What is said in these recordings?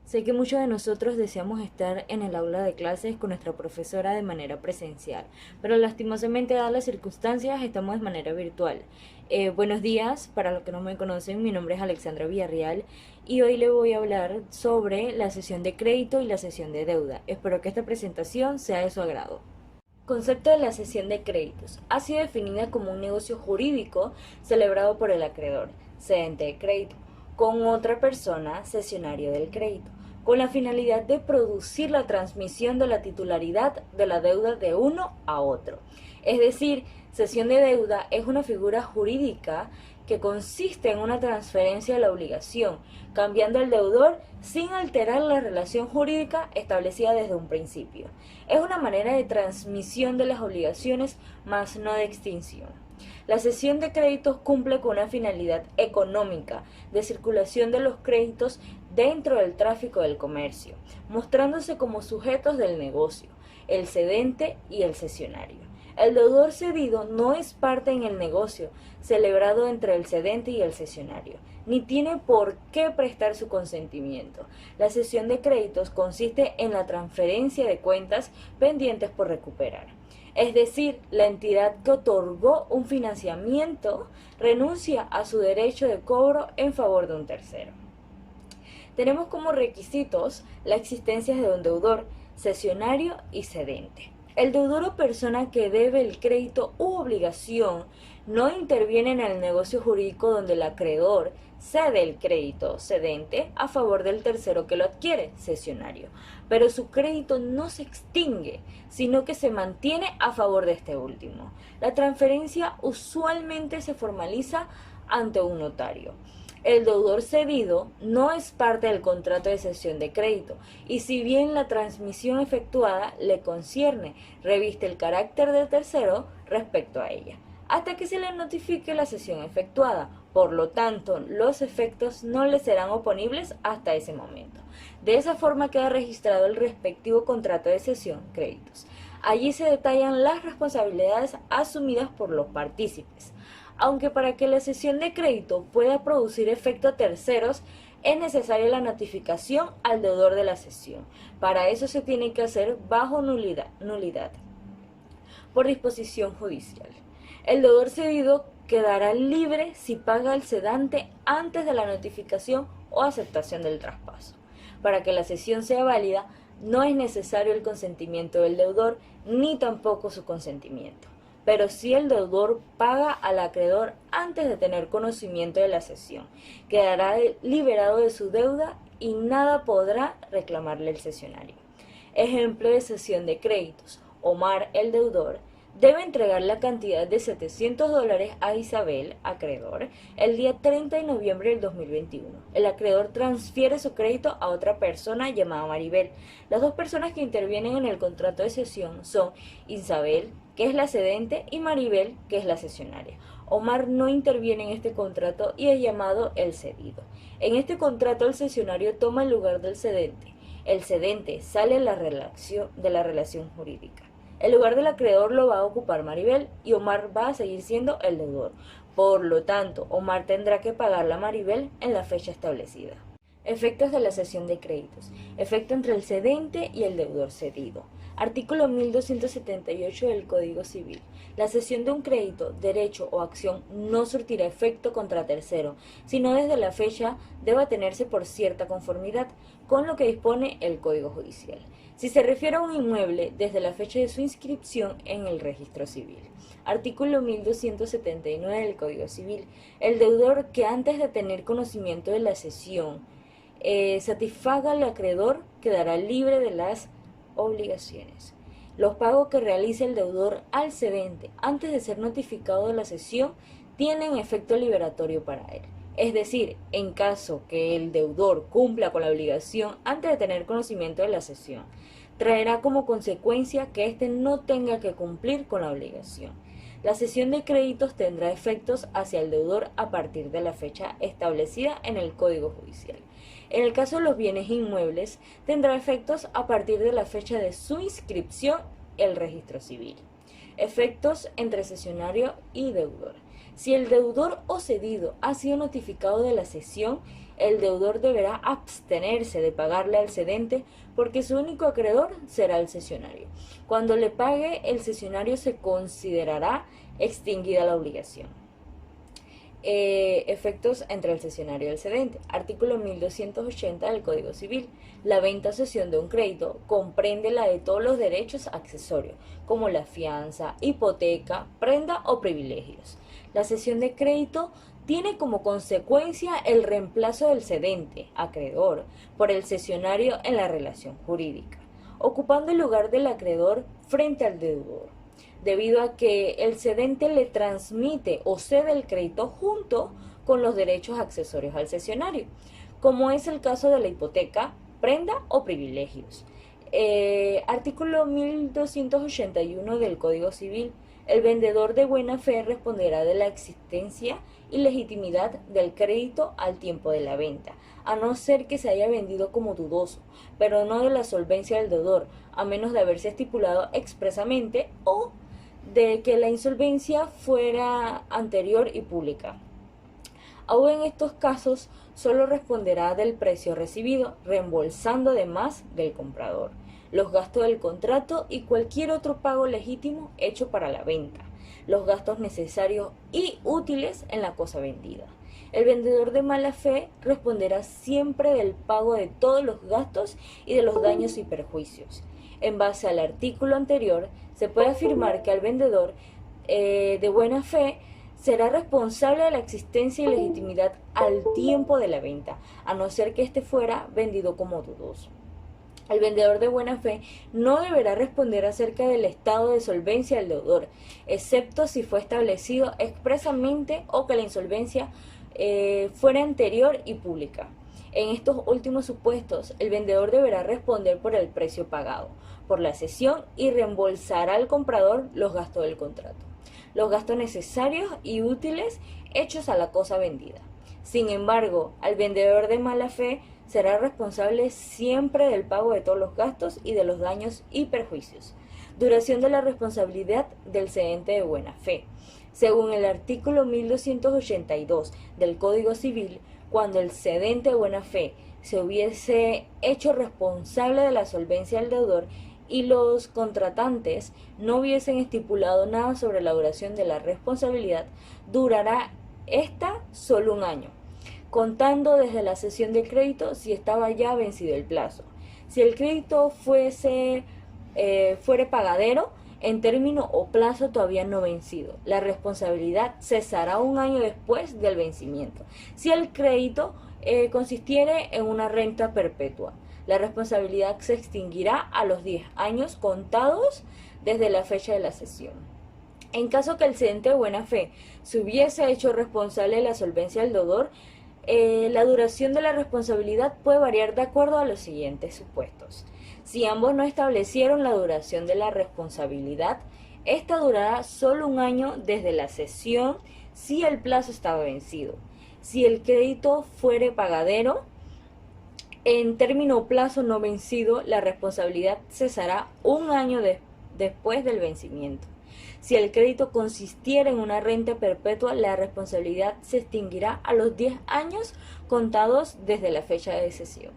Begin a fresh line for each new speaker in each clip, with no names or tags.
Sé que muchos de nosotros deseamos estar en el aula de clases con nuestra profesora de manera presencial, pero lastimosamente dadas las circunstancias estamos de manera virtual. Buenos días, para los que no me conocen, mi nombre es Alexandra Villarreal y hoy le voy a hablar sobre la sesión de crédito y la sesión de deuda. Espero que esta presentación sea de su agrado. Concepto de la cesión de créditos. Ha sido definida como un negocio jurídico celebrado por el acreedor, cedente de crédito, con otra persona, cesionario del crédito, con la finalidad de producir la transmisión de la titularidad de la deuda de uno a otro. Es decir, cesión de deuda es una figura jurídica que consiste en una transferencia de la obligación, cambiando al deudor sin alterar la relación jurídica establecida desde un principio. Es una manera de transmisión de las obligaciones, más no de extinción. La cesión de créditos cumple con una finalidad económica de circulación de los créditos dentro del tráfico del comercio, mostrándose como sujetos del negocio, el cedente y el cesionario. El deudor cedido no es parte en el negocio celebrado entre el cedente y el cesionario, ni tiene por qué prestar su consentimiento. La cesión de créditos consiste en la transferencia de cuentas pendientes por recuperar. Es decir, la entidad que otorgó un financiamiento renuncia a su derecho de cobro en favor de un tercero. Tenemos como requisitos la existencia de un deudor, cesionario y cedente. El deudor o persona que debe el crédito u obligación no interviene en el negocio jurídico donde el acreedor cede el crédito cedente a favor del tercero que lo adquiere, cesionario, pero su crédito no se extingue, sino que se mantiene a favor de este último. La transferencia usualmente se formaliza ante un notario. El deudor cedido no es parte del contrato de cesión de crédito y si bien la transmisión efectuada le concierne, reviste el carácter de tercero respecto a ella, hasta que se le notifique la cesión efectuada. Por lo tanto, los efectos no le serán oponibles hasta ese momento. De esa forma queda registrado el respectivo contrato de cesión créditos. Allí se detallan las responsabilidades asumidas por los partícipes. Aunque para que la cesión de crédito pueda producir efecto a terceros, es necesaria la notificación al deudor de la cesión. Para eso se tiene que hacer bajo nulidad por disposición judicial. El deudor cedido quedará libre si paga al cedante antes de la notificación o aceptación del traspaso. Para que la cesión sea válida, no es necesario el consentimiento del deudor ni tampoco su consentimiento. Pero si el deudor paga al acreedor antes de tener conocimiento de la cesión, quedará liberado de su deuda y nada podrá reclamarle el cesionario. Ejemplo de cesión de créditos. Omar, el deudor, debe entregar la cantidad de $700 a Isabel, acreedor, el día 30 de noviembre del 2021. El acreedor transfiere su crédito a otra persona llamada Maribel. Las dos personas que intervienen en el contrato de cesión son Isabel, que es la cedente, y Maribel, que es la cesionaria. Omar no interviene en este contrato y es llamado el cedido. En este contrato el cesionario toma el lugar del cedente. El cedente sale de la relación jurídica. El lugar del acreedor lo va a ocupar Maribel y Omar va a seguir siendo el deudor. Por lo tanto, Omar tendrá que pagarle a Maribel en la fecha establecida. Efectos de la cesión de créditos. Efecto entre el cedente y el deudor cedido. Artículo 1278 del Código Civil. La cesión de un crédito, derecho o acción no surtirá efecto contra tercero, sino desde la fecha deba tenerse por cierta conformidad con lo que dispone el Código Judicial. Si se refiere a un inmueble, desde la fecha de su inscripción en el Registro Civil. Artículo 1279 del Código Civil. El deudor que antes de tener conocimiento de la cesión satisfaga al acreedor quedará libre de las obligaciones. Los pagos que realice el deudor al cedente antes de ser notificado de la cesión tienen efecto liberatorio para él. Es decir, en caso que el deudor cumpla con la obligación antes de tener conocimiento de la cesión, traerá como consecuencia que éste no tenga que cumplir con la obligación. La cesión de créditos tendrá efectos hacia el deudor a partir de la fecha establecida en el Código Judicial. En el caso de los bienes inmuebles, tendrá efectos a partir de la fecha de su inscripción en el Registro Civil. Efectos entre cesionario y deudor. Si el deudor o cedido ha sido notificado de la cesión, el deudor deberá abstenerse de pagarle al cedente porque su único acreedor será el cesionario. Cuando le pague el cesionario se considerará extinguida la obligación. Efectos entre el cesionario y el cedente. Artículo 1280 del Código Civil. La venta o cesión de un crédito comprende la de todos los derechos accesorios, como la fianza, hipoteca, prenda o privilegios. La cesión de crédito tiene como consecuencia el reemplazo del cedente, acreedor, por el cesionario en la relación jurídica, ocupando el lugar del acreedor frente al deudor, debido a que el cedente le transmite o cede el crédito junto con los derechos accesorios al cesionario, como es el caso de la hipoteca, prenda o privilegios. Artículo 1281 del Código Civil. El vendedor de buena fe responderá de la existencia y legitimidad del crédito al tiempo de la venta, a no ser que se haya vendido como dudoso, pero no de la solvencia del deudor, a menos de haberse estipulado expresamente o de que la insolvencia fuera anterior y pública. Aún en estos casos, solo responderá del precio recibido, reembolsando además del comprador los gastos del contrato y cualquier otro pago legítimo hecho para la venta, los gastos necesarios y útiles en la cosa vendida. El vendedor de mala fe responderá siempre del pago de todos los gastos y de los daños y perjuicios. En base al artículo anterior, se puede afirmar que el vendedor de buena fe será responsable de la existencia y legitimidad al tiempo de la venta, a no ser que éste fuera vendido como dudoso. El vendedor de buena fe no deberá responder acerca del estado de solvencia del deudor, excepto si fue establecido expresamente o que la insolvencia fuera anterior y pública. En estos últimos supuestos, el vendedor deberá responder por el precio pagado, por la cesión y reembolsará al comprador los gastos del contrato, los gastos necesarios y útiles hechos a la cosa vendida. Sin embargo, al vendedor de mala fe será responsable siempre del pago de todos los gastos y de los daños y perjuicios. Duración de la responsabilidad del cedente de buena fe. Según el artículo 1282 del Código Civil, cuando el cedente de buena fe se hubiese hecho responsable de la solvencia del deudor y los contratantes no hubiesen estipulado nada sobre la duración de la responsabilidad, durará esta solo un año, contando desde la cesión del crédito si estaba ya vencido el plazo. Si el crédito fuere pagadero, en término o plazo todavía no vencido, la responsabilidad cesará un año después del vencimiento. Si el crédito consistiere en una renta perpetua, la responsabilidad se extinguirá a los 10 años contados desde la fecha de la cesión. En caso que el cedente de buena fe se hubiese hecho responsable de la solvencia del deudor, la duración de la responsabilidad puede variar de acuerdo a los siguientes supuestos. Si ambos no establecieron la duración de la responsabilidad, esta durará solo un año desde la cesión si el plazo estaba vencido. Si el crédito fuere pagadero, en término o plazo no vencido, la responsabilidad cesará un año después del vencimiento. Si el crédito consistiera en una renta perpetua, la responsabilidad se extinguirá a los 10 años contados desde la fecha de cesión.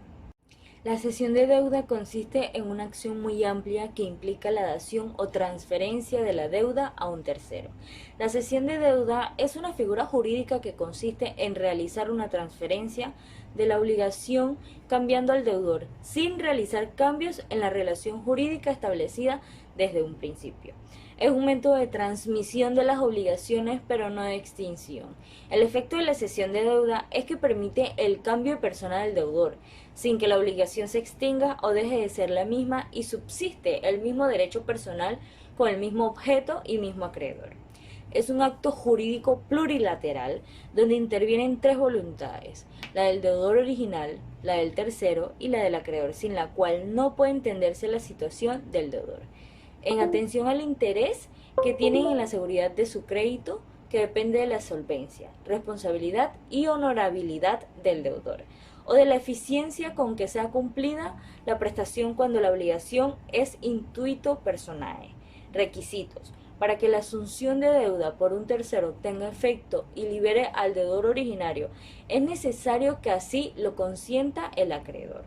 La cesión de deuda consiste en una acción muy amplia que implica la dación o transferencia de la deuda a un tercero. La cesión de deuda es una figura jurídica que consiste en realizar una transferencia de la obligación cambiando al deudor, sin realizar cambios en la relación jurídica establecida desde un principio. Es un método de transmisión de las obligaciones, pero no de extinción. El efecto de la cesión de deuda es que permite el cambio de persona del deudor, sin que la obligación se extinga o deje de ser la misma, y subsiste el mismo derecho personal con el mismo objeto y mismo acreedor. Es un acto jurídico plurilateral donde intervienen tres voluntades: la del deudor original, la del tercero y la del acreedor, sin la cual no puede entenderse la situación del deudor, en atención al interés que tienen en la seguridad de su crédito, que depende de la solvencia, responsabilidad y honorabilidad del deudor, o de la eficiencia con que sea cumplida la prestación cuando la obligación es intuito personae. Requisitos: Para que la asunción de deuda por un tercero tenga efecto y libere al deudor originario, es necesario que así lo consienta el acreedor.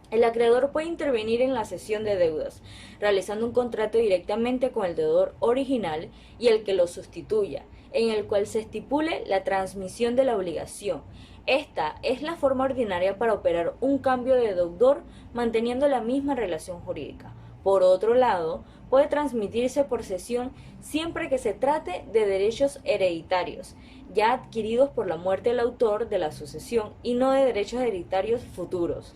El acreedor puede intervenir en la cesión de deudas, realizando un contrato directamente con el deudor original y el que lo sustituya, en el cual se estipule la transmisión de la obligación. Esta es la forma ordinaria para operar un cambio de deudor manteniendo la misma relación jurídica. Por otro lado, puede transmitirse por cesión siempre que se trate de derechos hereditarios, ya adquiridos por la muerte del autor de la sucesión y no de derechos hereditarios futuros.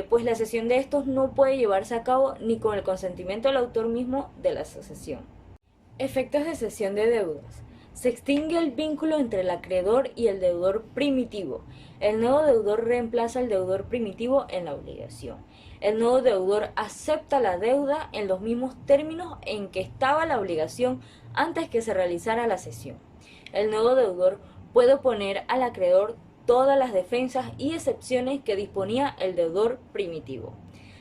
Pues la cesión de estos no puede llevarse a cabo ni con el consentimiento del autor mismo de la sucesión. Efectos de cesión de deudas. Se extingue el vínculo entre el acreedor y el deudor primitivo. El nuevo deudor reemplaza al deudor primitivo en la obligación. El nuevo deudor acepta la deuda en los mismos términos en que estaba la obligación antes que se realizara la cesión. El nuevo deudor puede oponer al acreedor todas las defensas y excepciones que disponía el deudor primitivo.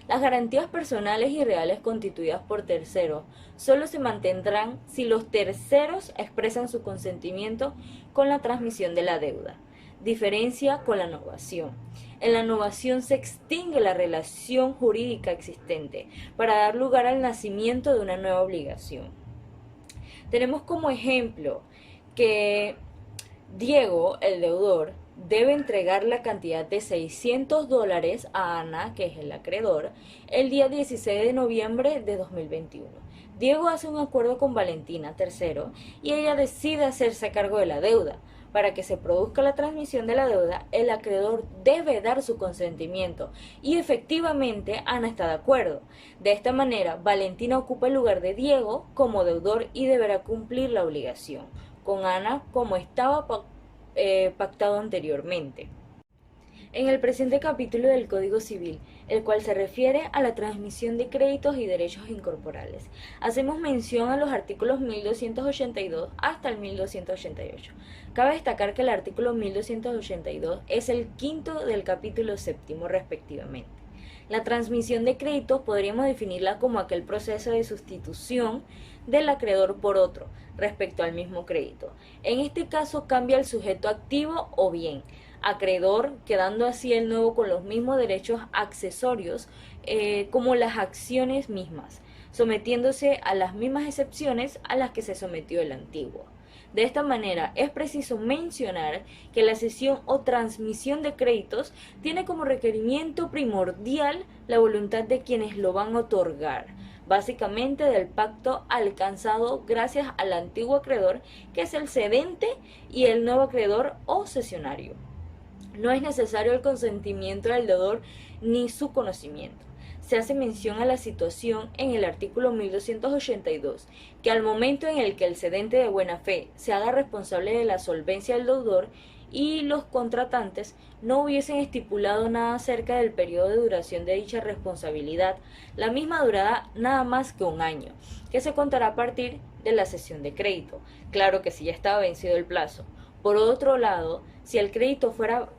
Las garantías personales y reales constituidas por terceros solo se mantendrán si los terceros expresan su consentimiento con la transmisión de la deuda. Diferencia con la novación. En la novación se extingue la relación jurídica existente para dar lugar al nacimiento de una nueva obligación. Tenemos como ejemplo que Diego, el deudor, debe entregar la cantidad de $600 a Ana, que es el acreedor, el día 16 de noviembre de 2021. Diego hace un acuerdo con Valentina, tercero, y ella decide hacerse cargo de la deuda. Para que se produzca la transmisión de la deuda, el acreedor debe dar su consentimiento y efectivamente Ana está de acuerdo. De esta manera, Valentina ocupa el lugar de Diego como deudor y deberá cumplir la obligación con Ana como estaba pactado anteriormente. En el presente capítulo del Código Civil, el cual se refiere a la transmisión de créditos y derechos incorporales, hacemos mención a los artículos 1282 hasta el 1288. Cabe destacar que el artículo 1282 es el quinto del capítulo séptimo respectivamente. La transmisión de créditos podríamos definirla como aquel proceso de sustitución del acreedor por otro respecto al mismo crédito. En este caso cambia el sujeto activo o bien acreedor, quedando así el nuevo con los mismos derechos accesorios como las acciones mismas, sometiéndose a las mismas excepciones a las que se sometió el antiguo. De esta manera, es preciso mencionar que la cesión o transmisión de créditos tiene como requerimiento primordial la voluntad de quienes lo van a otorgar, básicamente del pacto alcanzado gracias al antiguo acreedor, que es el cedente, y el nuevo acreedor o cesionario. No es necesario el consentimiento del deudor ni su conocimiento. Se hace mención a la situación en el artículo 1282, que al momento en el que el cedente de buena fe se haga responsable de la solvencia del deudor y los contratantes no hubiesen estipulado nada acerca del periodo de duración de dicha responsabilidad, la misma durará nada más que un año, que se contará a partir de la cesión de crédito. Claro que si ya estaba vencido el plazo. Por otro lado, si el crédito fuera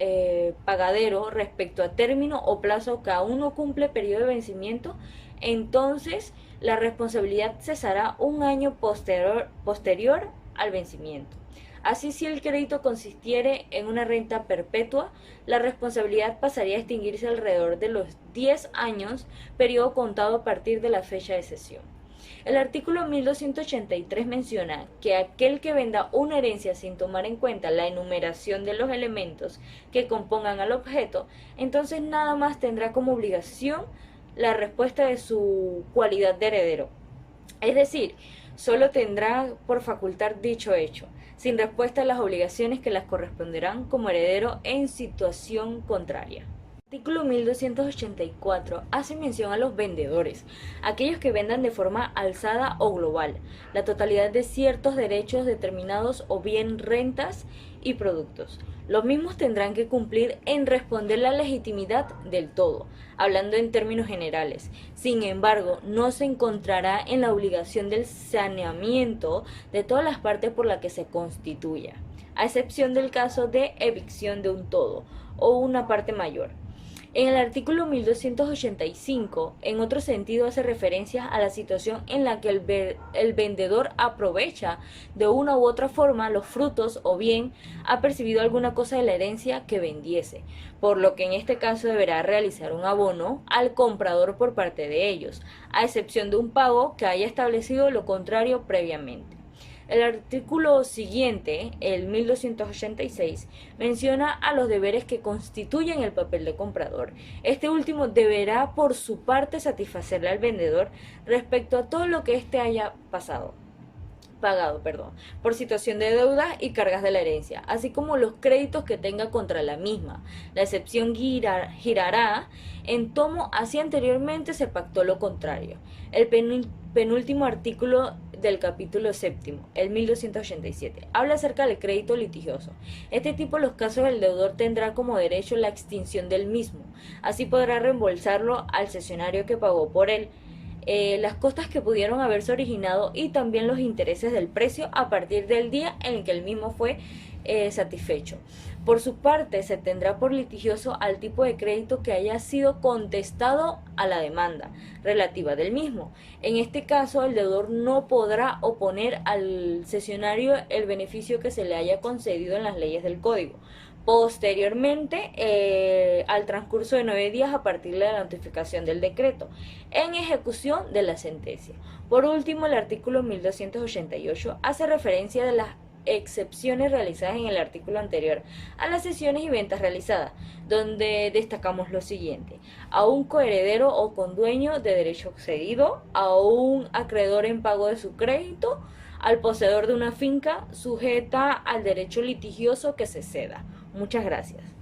pagadero respecto a término o plazo que aún no cumple periodo de vencimiento, entonces la responsabilidad cesará un año posterior al vencimiento. Así, si el crédito consistiere en una renta perpetua, la responsabilidad pasaría a extinguirse alrededor de los 10 años, periodo contado a partir de la fecha de cesión. El artículo 1283 menciona que aquel que venda una herencia sin tomar en cuenta la enumeración de los elementos que compongan al objeto, entonces nada más tendrá como obligación la respuesta de su cualidad de heredero. Es decir, solo tendrá por facultar dicho hecho, sin respuesta a las obligaciones que las corresponderán como heredero en situación contraria. El artículo 1284 hace mención a los vendedores, aquellos que vendan de forma alzada o global, la totalidad de ciertos derechos determinados o bien rentas y productos. Los mismos tendrán que cumplir en responder la legitimidad del todo, hablando en términos generales. Sin embargo, no se encontrará en la obligación del saneamiento de todas las partes por las que se constituya, a excepción del caso de evicción de un todo o una parte mayor. En el artículo 1285, en otro sentido, hace referencia a la situación en la que el vendedor aprovecha de una u otra forma los frutos o bien ha percibido alguna cosa de la herencia que vendiese, por lo que en este caso deberá realizar un abono al comprador por parte de ellos, a excepción de un pago que haya establecido lo contrario previamente. El artículo siguiente, el 1286, menciona a los deberes que constituyen el papel de comprador. Este último deberá por su parte satisfacerle al vendedor respecto a todo lo que éste haya pagado, por situación de deudas y cargas de la herencia, así como los créditos que tenga contra la misma. La excepción girará en tomo así anteriormente se pactó lo contrario. El penúltimo artículo del capítulo séptimo, el 1287, habla acerca del crédito litigioso. Este tipo de los casos el deudor tendrá como derecho la extinción del mismo, así podrá reembolsarlo al cesionario que pagó por él. Las costas que pudieron haberse originado y también los intereses del precio a partir del día en que el mismo fue satisfecho. Por su parte, se tendrá por litigioso al tipo de crédito que haya sido contestado a la demanda relativa del mismo. En este caso, el deudor no podrá oponer al cesionario el beneficio que se le haya concedido en las leyes del Código. Posteriormente, al transcurso de 9 días a partir de la notificación del decreto, en ejecución de la sentencia. Por último, el artículo 1288 hace referencia de las excepciones realizadas en el artículo anterior a las cesiones y ventas realizadas, donde destacamos lo siguiente: a un coheredero o condueño de derecho cedido, a un acreedor en pago de su crédito, al poseedor de una finca sujeta al derecho litigioso que se ceda. Muchas gracias.